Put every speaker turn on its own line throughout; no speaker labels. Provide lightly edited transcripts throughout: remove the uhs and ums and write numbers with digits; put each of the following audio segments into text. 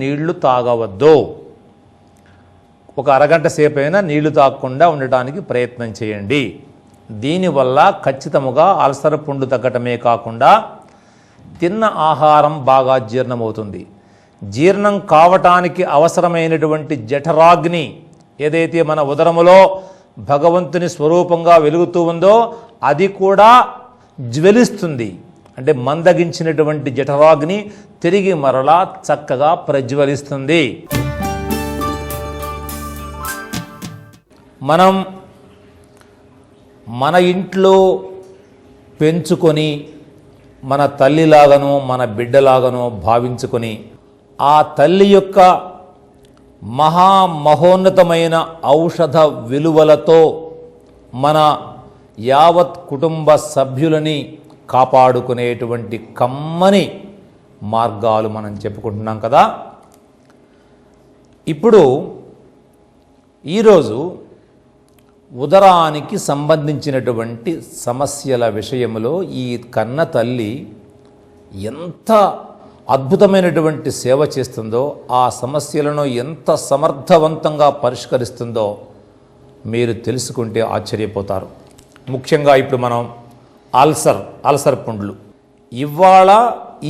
నీళ్లు తాగవద్దు. ఒక అరగంట సేపు అయినా నీళ్లు తాగకుండా ఉండటానికి ప్రయత్నం చేయండి. దీనివల్ల ఖచ్చితముగా అల్సర్ పుండు తగ్గటమే కాకుండా తిన్న ఆహారం బాగా జీర్ణమవుతుంది. జీర్ణం కావటానికి అవసరమైనటువంటి జఠరాగ్ని ఏదైతే మన ఉదరములో భగవంతుని స్వరూపంగా వెలుగుతూ ఉందో అది కూడా జ్వలిస్తుంది. అంటే మందగించినటువంటి జఠరాగ్ని తిరిగి మరలా చక్కగా ప్రజ్వలిస్తుంది. మనం మన ఇంట్లో పెంచుకొని మన తల్లిలాగానో మన బిడ్డలాగానో భావించుకొని ఆ తల్లి యొక్క మహోన్నతమైన ఔషధ విలువలతో మన యావత్ కుటుంబ సభ్యులని కాపాడుకునేటువంటి కమ్మని మార్గాలు మనం చెప్పుకుంటున్నాం కదా. ఇప్పుడు ఈరోజు ఉదరానికి సంబంధించినటువంటి సమస్యల విషయంలో ఈ కన్న తల్లి ఎంత అద్భుతమైనటువంటి సేవ చేస్తుందో, ఆ సమస్యలను ఎంత సమర్థవంతంగా పరిష్కరిస్తుందో మీరు తెలుసుకుంటే ఆశ్చర్యపోతారు. ముఖ్యంగా ఇప్పుడు మనం అల్సర్ పుండ్లు, ఇవాళ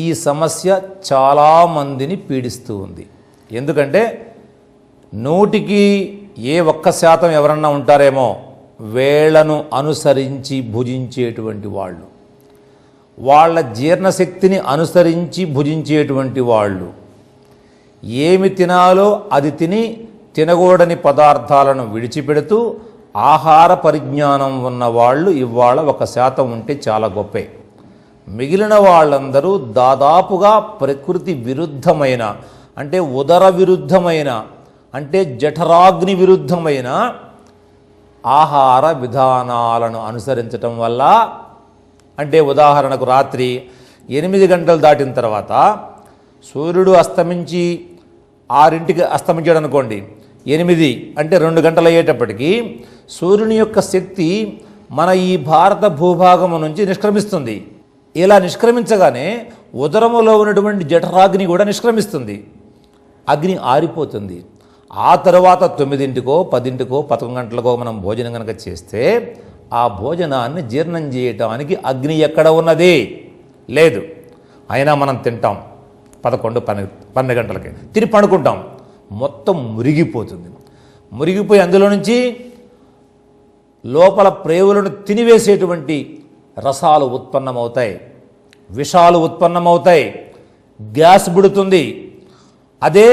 ఈ సమస్య చాలామందిని పీడిస్తూ ఉంది. ఎందుకంటే 100కి 1% ఎవరన్నా ఉంటారేమో వేళ్లను అనుసరించి భుజించేటువంటి వాళ్ళు, వాళ్ళ జీర్ణశక్తిని అనుసరించి భుజించేటువంటి వాళ్ళు, ఏమి తినాలో అది తిని తినకూడని పదార్థాలను విడిచిపెడుతూ ఆహార పరిజ్ఞానం ఉన్నవాళ్ళు ఇవాళ 1% ఉంటే చాలా గొప్పే. మిగిలిన వాళ్ళందరూ దాదాపుగా ప్రకృతి విరుద్ధమైన, అంటే ఉదర విరుద్ధమైన, అంటే జఠరాగ్ని విరుద్ధమైన ఆహార విధానాలను అనుసరించటం వల్ల, అంటే ఉదాహరణకు రాత్రి 8 గంటలు దాటిన తర్వాత సూర్యుడు అస్తమించి 6ంటికి అస్తమించాడు అనుకోండి, 8 అంటే 2 గంటలు అయ్యేటప్పటికీ సూర్యుని యొక్క శక్తి మన ఈ భారత భూభాగము నుంచి నిష్క్రమిస్తుంది. ఇలా నిష్క్రమించగానే ఉదరములో ఉన్నటువంటి జఠరాగ్ని కూడా నిష్క్రమిస్తుంది, అగ్ని ఆరిపోతుంది. ఆ తర్వాత 9కో 10కో 11 గంటలకో మనం భోజనం కనుక చేస్తే ఆ భోజనాన్ని జీర్ణం చేయటానికి అగ్ని ఎక్కడ ఉన్నది? లేదు. అయినా మనం తింటాం 11, 12 గంటలకి, తిని పడుకుంటాం, మొత్తం మురిగిపోతుంది. మురిగిపోయి అందులో నుంచి లోపల ప్రేవులను తినివేసేటువంటి రసాలు ఉత్పన్నమవుతాయి, విషాలు ఉత్పన్నమవుతాయి, గ్యాస్ బుడుతుంది. అదే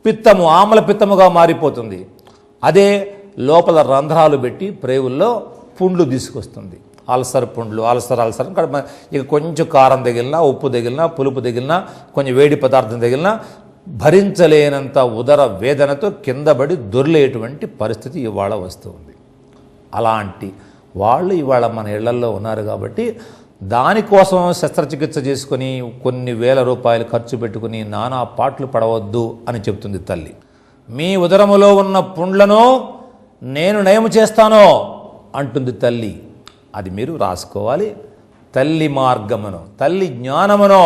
పిత్తము ఆమ్ల పిత్తముగా మారిపోతుంది. అదే లోపల రంధ్రాలు పెట్టి ప్రేవుల్లో పుండ్లు తీసుకొస్తుంది. అల్సర్ పుండ్లు, అల్సర్ ఇక కొంచెం కారం తగిలినా, ఉప్పు తగిలినా, పులుపు తగిలినా, కొంచెం వేడి పదార్థం తగిలినా భరించలేనంత ఉదర వేదనతో కిందపడి దొర్లేటువంటి పరిస్థితి ఇవాళ వస్తుంది. అలాంటి వాళ్ళు ఇవాళ మన ఇళ్లల్లో ఉన్నారు. కాబట్టి దానికోసం శస్త్రచికిత్స చేసుకొని కొన్ని వేల రూపాయలు ఖర్చు పెట్టుకుని నానా పాట్లు పడవద్దు అని చెప్తుంది తల్లి. మీ ఉదరములో ఉన్న పుండ్లను నేను నయము చేస్తానో అంటుంది తల్లి. అది మీరు రాసుకోవాలి. తల్లి మార్గమును, తల్లి జ్ఞానమునో,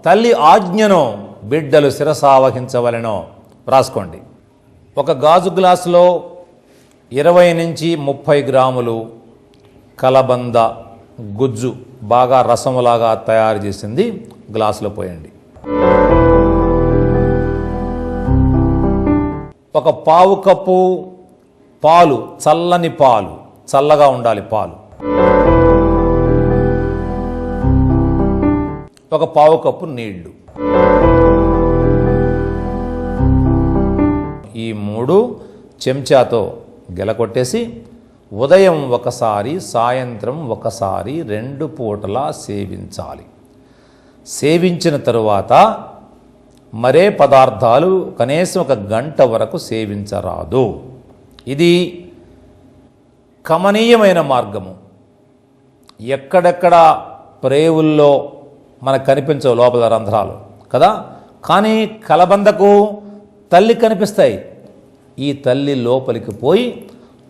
తల్లి ఆజ్ఞను బిడ్డలు శిరసావహించవలెనో రాసుకోండి. ఒక గాజు గ్లాసులో 20 నుంచి 30 గ్రాములు కలబంద గుజ్జు బాగా రసములాగా తయారు చేసింది గ్లాసులో పోయండి. ఒక 1/2 కప్పు పాలు, చల్లని పాలు, చల్లగా ఉండాలి పాలు, ఒక 1/2 కప్పు నీళ్లు, ఈ 3 చెంచాతో గెలకొట్టేసి ఉదయం ఒకసారి, సాయంత్రం ఒకసారి 2 పూటలా సేవించాలి. సేవించిన తరువాత మరే పదార్థాలు కనీసం 1 గంట వరకు సేవించరాదు. ఇది కమనీయమైన మార్గము. ఎక్కడెక్కడ ప్రేవుల్లో మనకు కనిపించవు లోపల రంధ్రాలు కదా, కానీ కలబందకు తల్లి కనిపిస్తాయి. ఈ తల్లి లోపలికి పోయి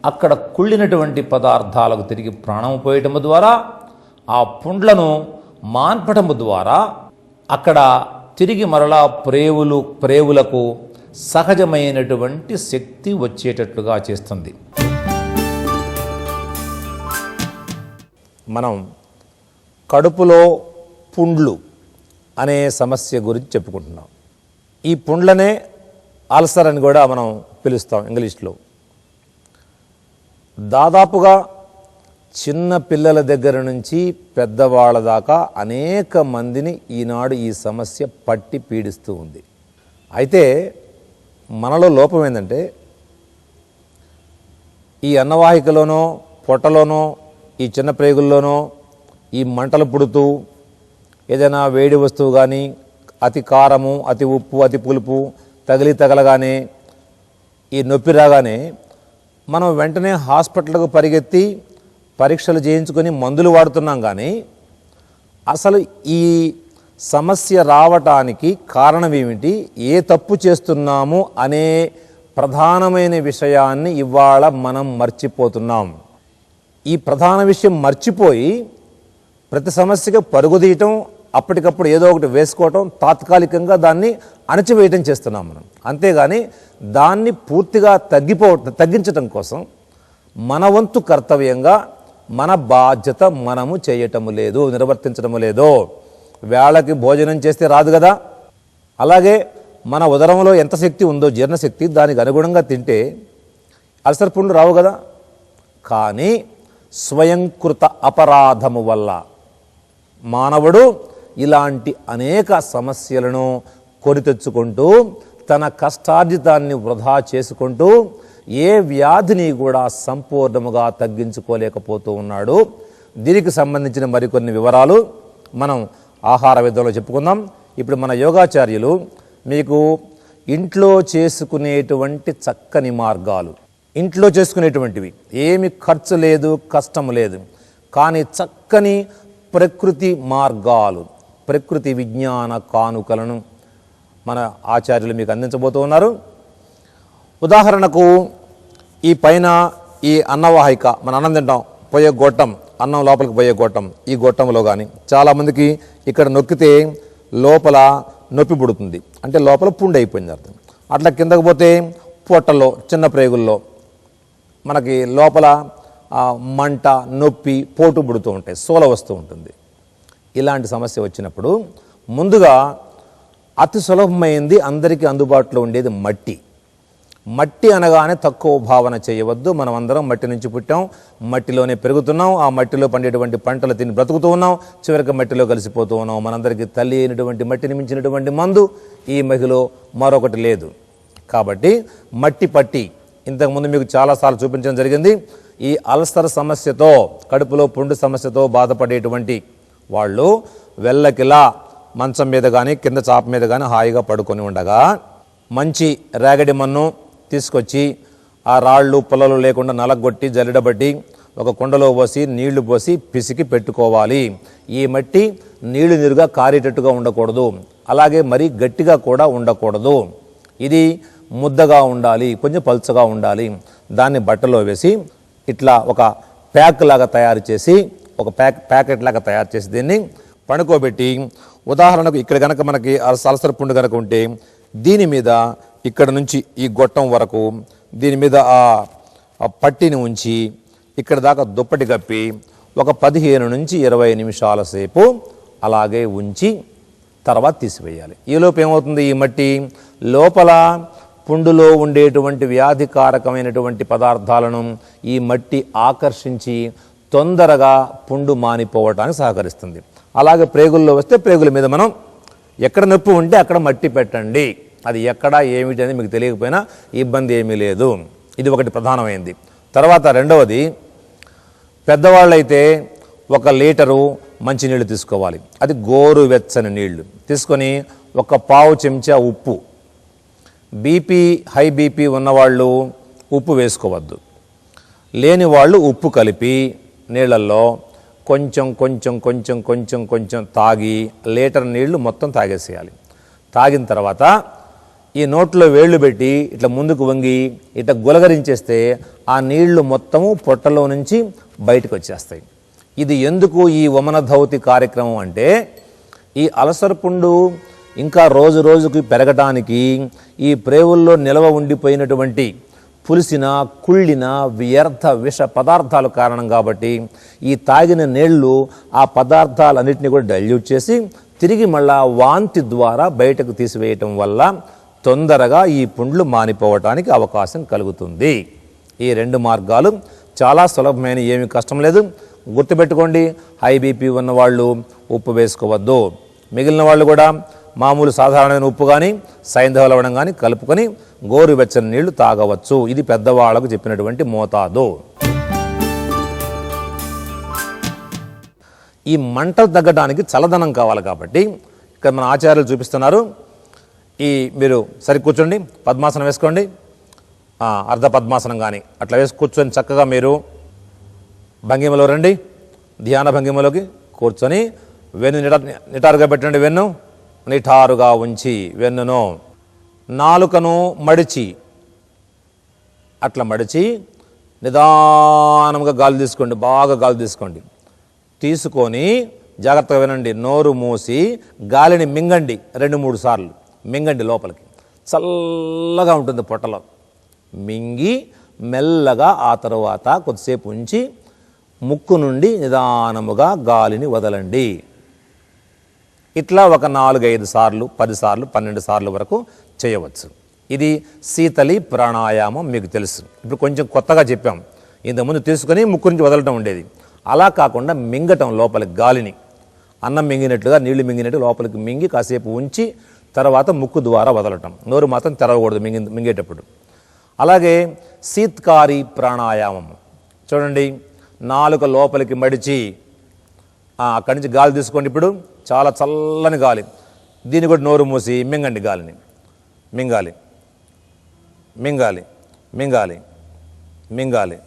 అక్కడ కుళ్ళినటువంటి పదార్థాలకు తిరిగి ప్రాణం పోయటము ద్వారా, ఆ పుండ్లను మాన్పటము ద్వారా అక్కడ తిరిగి మరలా ప్రేవులకు సహజమైనటువంటి శక్తి వచ్చేటట్లుగా చేస్తుంది. మనం కడుపులో పుండ్లు అనే సమస్య గురించి చెప్పుకుంటున్నాం. ఈ పుండ్లనే అల్సర్ అని కూడా మనం పిలుస్తాం ఇంగ్లీష్లో. దాదాపుగా చిన్న పిల్లల దగ్గర నుంచి పెద్దవాళ్ళ దాకా అనేక మందిని ఈనాడు ఈ సమస్య పట్టి పీడిస్తూ ఉంది. అయితే మనలో లోపం ఏంటంటే, ఈ అన్నవాహికలోనో పొట్టలోనో ఈ చిన్న ప్రేగుల్లోనో ఈ మంటలు పుడుతూ ఏదైనా వేడి వస్తువు కానీ, అతి కారము, అతి ఉప్పు, అతి పులుపు తగలగానే ఈ నొప్పి రాగానే మనం వెంటనే హాస్పిటల్కు పరిగెత్తి పరీక్షలు చేయించుకొని మందులు వాడుతున్నాం. కానీ అసలు ఈ సమస్య రావటానికి కారణం ఏమిటి, ఏ తప్పు చేస్తున్నాము అనే ప్రధానమైన విషయాన్ని ఇవాళ మనం మర్చిపోతున్నాం. ఈ ప్రధాన విషయం మర్చిపోయి ప్రతి సమస్యకు పరుగుదీయటం, అప్పటికప్పుడు ఏదో ఒకటి వేసుకోవటం, తాత్కాలికంగా దాన్ని అణచివేయటం చేస్తున్నాం మనం. అంతేగాని దాన్ని పూర్తిగా తగ్గించటం కోసం మన వంతు కర్తవ్యంగా మన బాధ్యత మనము చేయటము లేదు, నిర్వర్తించటము లేదు. వేళకి భోజనం చేస్తే రాదు కదా, అలాగే మన ఉదరంలో ఎంత శక్తి ఉందో జీర్ణశక్తి, దానికి అనుగుణంగా తింటే అల్సర్ పుండ్లు రావు కదా. కానీ స్వయంకృత అపరాధము వల్ల మానవుడు ఇలాంటి అనేక సమస్యలను కొని తెచ్చుకుంటూ తన కష్టార్జితాన్ని వృధా చేసుకుంటూ ఏ వ్యాధిని కూడా సంపూర్ణముగా తగ్గించుకోలేకపోతూ ఉన్నాడు. దీనికి సంబంధించిన మరికొన్ని వివరాలు మనం ఆహార విద్యలో చెప్పుకుందాం. ఇప్పుడు మన యోగాచార్యులు మీకు ఇంట్లో చేసుకునేటువంటి చక్కని మార్గాలు, ఇంట్లో చేసుకునేటువంటివి, ఏమి ఖర్చు లేదు, కష్టం లేదు, కానీ చక్కని ప్రకృతి మార్గాలు, ప్రకృతి విజ్ఞాన కానుకలను మన ఆచార్యులు మీకు అందించబోతూ ఉన్నారు. ఉదాహరణకు ఈ పైన ఈ అన్నవాహిక, మన అన్నం తింటాం పోయే గొట్టం, అన్నం లోపలికి పోయే గొట్టం, ఈ గొట్టంలో కానీ చాలామందికి ఇక్కడ నొక్కితే లోపల నొప్పి పుడుతుంది, అంటే లోపల పుండు అయిపోయింది అర్థం. అట్లా కిందకు పోతే పొట్టలో, చిన్న ప్రేగుల్లో మనకి లోపల మంట, నొప్పి, పోటు పుడుతూ ఉంటాయి, సోల వస్తూ ఉంటుంది. ఇలాంటి సమస్య వచ్చినప్పుడు ముందుగా అతి సులభమైంది, అందరికీ అందుబాటులో ఉండేది మట్టి. మట్టి అనగానే తక్కువ భావన చేయవద్దు. మనం అందరం మట్టి నుంచి పుట్టాం, మట్టిలోనే పెరుగుతున్నాం, ఆ మట్టిలో పండేటువంటి పంటలు తిని బ్రతుకుతూ ఉన్నాం, చివరికి మట్టిలో కలిసిపోతూ ఉన్నాం. మనందరికీ తల్లి అయినటువంటి మట్టిని మించినటువంటి మందు ఈ మహిలో మరొకటి లేదు. కాబట్టి మట్టి పట్టి ఇంతకుముందు మీకు చాలాసార్లు చూపించడం జరిగింది. ఈ అల్సర్ సమస్యతో, కడుపులో పుండు సమస్యతో బాధపడేటువంటి వాళ్ళు వెళ్ళకిలా మంచం మీద కానీ కింద చాప మీద కానీ హాయిగా పడుకొని ఉండగా మంచి రేగడి మన్ను తీసుకొచ్చి ఆ రాళ్ళు పొలలు లేకుండా నలగొట్టి జల్లెడబట్టి ఒక కుండలో పోసి నీళ్లు పోసి పిసికి పెట్టుకోవాలి. ఈ మట్టి నీళ్లు నీరుగా కారేటట్టుగా ఉండకూడదు, అలాగే మరీ గట్టిగా కూడా ఉండకూడదు. ఇది ముద్దగా ఉండాలి, కొంచెం పల్చగా ఉండాలి. దాన్ని బట్టలో వేసి ఇట్లా ఒక ప్యాక్ లాగా తయారు చేసి, ఒక ప్యాకెట్ లాగా తయారు చేసి దీన్ని పడుకోబెట్టి, ఉదాహరణకు ఇక్కడ కనుక మనకి అల్సర్ పుండు కనుక ఉంటే దీని మీద ఇక్కడ నుంచి ఈ గొట్టం వరకు దీని మీద ఆ పట్టిని ఉంచి ఇక్కడ దాకా దుప్పటి కప్పి ఒక 15 నుంచి 20 నిమిషాల సేపు అలాగే ఉంచి తర్వాత తీసివేయాలి. ఈలోపు ఏమవుతుంది, ఈ మట్టి లోపల పుండులో ఉండేటువంటి వ్యాధికారకమైనటువంటి పదార్థాలను ఈ మట్టి ఆకర్షించి తొందరగా పుండు మానిపోవటానికి సహకరిస్తుంది. అలాగే ప్రేగుల్లో వస్తే ప్రేగుల మీద మనం ఎక్కడ నొప్పి ఉంటే అక్కడ మట్టి పెట్టండి. అది ఎక్కడ ఏమిటి అనేది మీకు తెలియకపోయినా ఇబ్బంది ఏమీ లేదు. ఇది ఒకటి ప్రధానమైంది. తర్వాత రెండవది, పెద్దవాళ్ళైతే 1 లీటరు మంచినీళ్ళు తీసుకోవాలి. అది గోరువెచ్చని నీళ్లు తీసుకొని 1 పావు చెంచా ఉప్పు, హై బీపీ ఉన్నవాళ్ళు ఉప్పు వేసుకోవద్దు, లేని వాళ్ళు ఉప్పు కలిపి నీళ్ళల్లో కొంచెం కొంచెం కొంచెం కొంచెం కొంచెం తాగి లీటర్ నీళ్లు మొత్తం తాగేసేయాలి. తాగిన తర్వాత ఈ నోట్లో వేళ్ళు పెట్టి ఇట్లా ముందుకు వంగి ఇట్లా గులగరించేస్తే ఆ నీళ్లు మొత్తము పొట్టలో నుంచి బయటకు వచ్చేస్తాయి. ఇది ఎందుకు ఈ వమన ధౌతి కార్యక్రమం అంటే, ఈ అల్సర్ పుండు ఇంకా రోజు రోజుకి పెరగటానికి ఈ ప్రేవుల్లో నిలవ ఉండిపోయినటువంటి పులిసిన కుళ్ళిన వ్యర్థ విష పదార్థాలు కారణం కాబట్టి ఈ తాగిన నీళ్లు ఆ పదార్థాలన్నింటినీ కూడా డైల్యూట్ చేసి తిరిగి మళ్ళా వాంతి ద్వారా బయటకు తీసివేయటం వల్ల తొందరగా ఈ పుండ్లు మానిపోవటానికి అవకాశం కలుగుతుంది. ఈ 2 మార్గాలు చాలా సులభమైన, ఏమీ కష్టం లేదు. గుర్తుపెట్టుకోండి, హై బీపీ ఉన్నవాళ్ళు ఉప్పు వేసుకోవద్దు. మిగిలిన వాళ్ళు కూడా మామూలు సాధారణమైన ఉప్పు కానీ సైంధవ లవణం కానీ కలుపుకొని గోరువెచ్చని నీళ్లు తాగవచ్చు. ఇది పెద్దవాళ్లకు చెప్పినటువంటి మోతాదు. ఈ మంటలు తగ్గడానికి చల్లదనం కావాలి కాబట్టి ఇక్కడ మన ఆచార్యులు చూపిస్తున్నారు. మీరు సరి కూర్చోండి, పద్మాసనం వేసుకోండి, అర్ధ పద్మాసనం కానీ అట్లా వేసి కూర్చొని చక్కగా మీరు భంగిమలో రండి. ధ్యాన భంగిమలోకి కూర్చొని వెన్ను నిటారుగా పెట్టండి. వెన్ను నిటారుగా ఉంచి వెన్నును నాలుకను మడిచి అట్లా మడిచి నిదానంగా గాలి తీసుకోండి. బాగా గాలి తీసుకోండి. తీసుకొని జాగ్రత్తగా వినండి. నోరు మూసి గాలిని మింగండి. 2-3 సార్లు మింగండి. లోపలికి చల్లగా ఉంటుంది పొట్టలో. మింగి మెల్లగా ఆ తరువాత కొద్దిసేపు ఉంచి ముక్కు నుండి నిదానముగా గాలిని వదలండి. ఇట్లా ఒక 4-5 సార్లు, 10 సార్లు, 12 సార్లు వరకు చేయవచ్చు. ఇది శీతలి ప్రాణాయామం, మీకు తెలుసు. ఇప్పుడు కొంచెం కొత్తగా చెప్పాం. ఇంతకుముందు తీసుకొని ముక్కు నుంచి వదలటం ఉండేది. అలా కాకుండా మింగటం, లోపలికి గాలిని అన్నం మింగినట్లుగా నీళ్లు మింగినట్టు లోపలికి మింగి కాసేపు ఉంచి తర్వాత ముక్కు ద్వారా వదలటం. నోరు మాత్రం తెరవకూడదు మింగేటప్పుడు. అలాగే శీత్కారి ప్రాణాయామం చూడండి. నాలుక లోపలికి మడిచి అక్కడి నుంచి గాలి తీసుకోండి. ఇప్పుడు చాలా చల్లని గాలి. దీన్ని కూడా నోరు మూసి మింగండి. గాలిని మింగాలి, మింగాలి, మింగాలి, మింగాలి,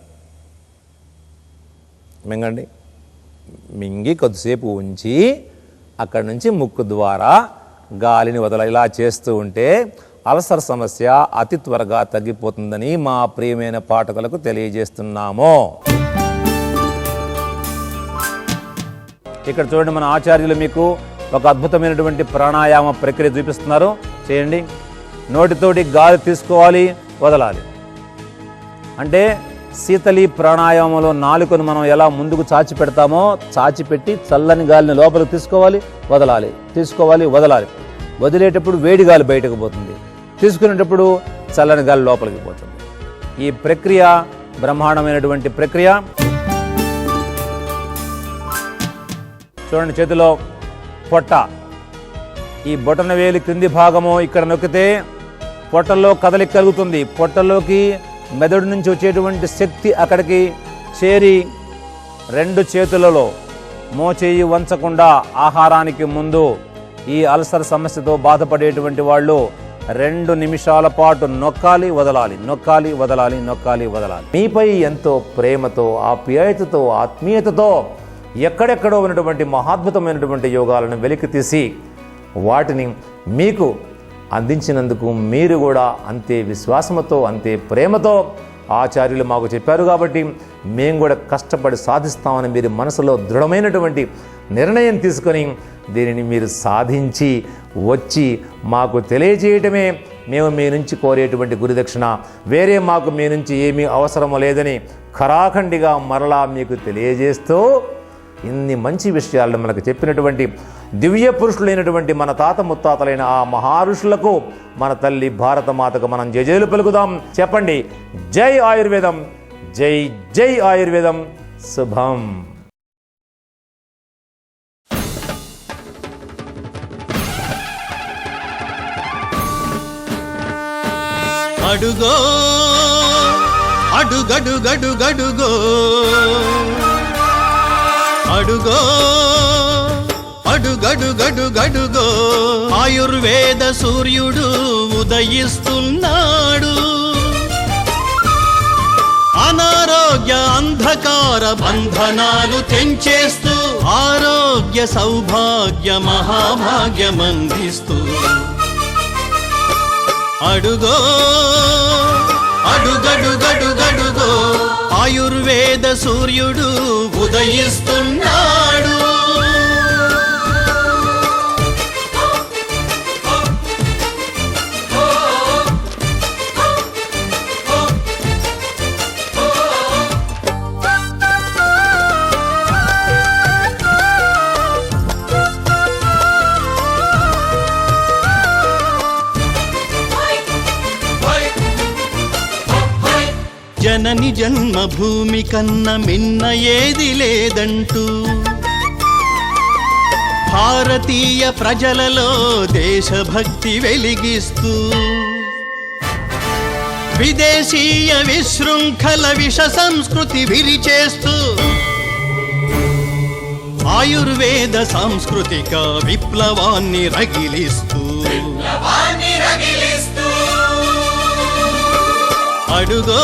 మింగండి. మింగి కొద్దిసేపు ఉంచి అక్కడి నుంచి ముక్కు ద్వారా గాలిని వదలాలి. ఇలా చేస్తూ ఉంటే అల్సర్ సమస్య అతి త్వరగా తగ్గిపోతుందని మా ప్రియమైన పాఠకులకు తెలియజేస్తున్నాము. ఇక్కడ చూడండి, మన ఆచార్యులు మీకు ఒక అద్భుతమైనటువంటి ప్రాణాయామ ప్రక్రియ చూపిస్తున్నారు. చేయండి. నోటితోటి గాలి తీసుకోవాలి, వదలాలి. అంటే శీతలి ప్రాణాయామంలో నాలుకను మనం ఎలా ముందుకు చాచి పెడతామో చాచిపెట్టి చల్లని గాలిని లోపలికి తీసుకోవాలి, వదలాలి, తీసుకోవాలి, వదలాలి. వదిలేటప్పుడు వేడి గాలి బయటకు పోతుంది, తీసుకునేటప్పుడు చల్లని గాలి లోపలికి పోతుంది. ఈ ప్రక్రియ బ్రహ్మాండమైనటువంటి ప్రక్రియ. చూడండి, చేతిలో పొట్ట, ఈ బొటన వేలి క్రింది భాగము ఇక్కడ నొక్కితే పొట్టలో కదలిక కలుగుతుంది. పొట్టలోకి మెదడు నుంచి వచ్చేటువంటి శక్తి అక్కడికి చేరి 2 చేతులలో మోచేయి వంచకుండా ఆహారానికి ముందు ఈ అల్సర్ సమస్యతో బాధపడేటువంటి వాళ్ళు 2 నిమిషాల పాటు నొక్కాలి, వదలాలి, నొక్కాలి, వదలాలి, నొక్కాలి, వదలాలి. మీపై ఎంతో ప్రేమతో, ఆప్యాయతతో, ఆత్మీయతతో ఎక్కడెక్కడో ఉన్నటువంటి మహాద్భుతమైనటువంటి యోగాలను వెలికి తీసి వాటిని మీకు అందించినందుకు మీరు కూడా అంతే విశ్వాసంతో, అంతే ప్రేమతో ఆచార్యులు మాకు చెప్పారు కాబట్టి మేము కూడా కష్టపడి సాధిస్తామని మీరు మనసులో దృఢమైనటువంటి నిర్ణయం తీసుకొని దీనిని మీరు సాధించి వచ్చి మాకు తెలియజేయటమే మేము మీ నుంచి కోరేటువంటి గురుదక్షిణ. వేరే మాకు మీ నుంచి ఏమీ అవసరము లేదని ఖరాఖండిగా మరలా మీకు తెలియజేస్తూ ఇన్ని మంచి విషయాలను మనకు చెప్పినటువంటి దివ్య పురుషులైనటువంటి మన తాత ముత్తాతలైన ఆ మహారుషులకు మన తల్లి భారతమాతకు మనం జయజయలు పలుకుదాం. చెప్పండి, జై ఆయుర్వేదం, జై జై ఆయుర్వేదం. శుభం.
అడుగో అడుగడుగడుగడుగో అడుగో అడుగడుగడుగడుగో ఆయుర్వేద సూర్యుడు ఉదయిస్తున్నాడు. అనారోగ్య అంధకార బంధనాలు తెంచేస్తూ ఆరోగ్య సౌభాగ్య మహాభాగ్యమందిస్తూ అడుగో అడుగడుగడుగడుగో ఆయుర్వేద సూర్యుడు ఉదయిస్తున్నాడు. జనని జన్మభూమి కన్న మిన్న ఏది లేదంటూ భారతీయ ప్రజలలో దేశభక్తి వెలిగిస్తూ విదేశీయ విశృంఖల విష సంస్కృతి విరిచేస్తూ ఆయుర్వేద సాంస్కృతిక విప్లవాన్ని రగిలిస్తూ అడుగో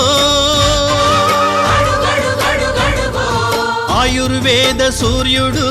ఆయుర్వేద సూర్యుడు